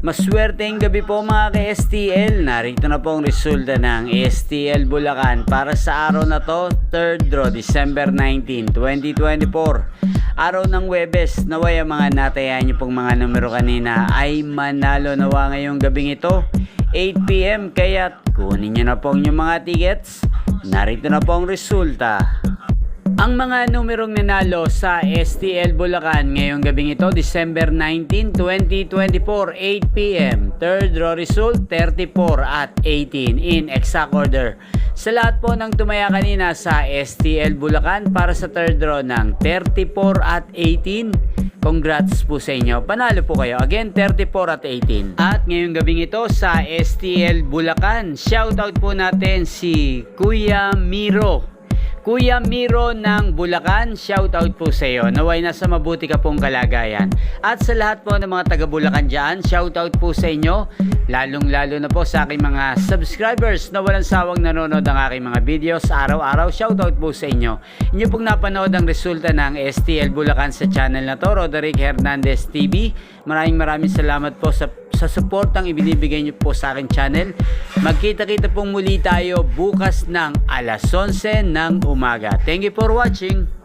Maswerteng gabi po mga ka-STL. Narito na po ang resulta ng STL Bulacan para sa araw na to, 3rd draw, December 19, 2024. Araw ng Huwebes. Naway ang mga natayan nyo pong mga numero kanina ay manalo nawa ngayong gabing ito, 8 PM. Kaya kunin nyo na po yung mga tickets. Narito na po ang resulta. Ang mga numerong nanalo sa STL Bulacan ngayong gabing ito, December 19, 2024, 8 PM. Third draw result, 34 at 18 in exact order. Sa lahat po ng tumaya kanina sa STL Bulacan para sa third draw ng 34 at 18, congrats po sa inyo. Panalo po kayo. Again, 34 at 18. At ngayong gabing ito sa STL Bulacan, shoutout po natin si Kuya Miro. Kuya Miro ng Bulacan, shoutout po sa iyo. Naway nasa mabuti ka pong kalagayan. At sa lahat po ng mga taga Bulacan dyan, shoutout po sa inyo. Lalong-lalo na po sa aking mga subscribers na walang sawang nanonood ng aking mga videos araw-araw. Shoutout po sa inyo. Inyo pong napanood ang resulta ng STL Bulacan sa channel na to, Roderick Hernandez TV. Maraming salamat po sa suportang ibinibigay nyo po sa aking channel. Magkita-kita pong muli tayo bukas ng alas 11 ng umaga. Thank you for watching.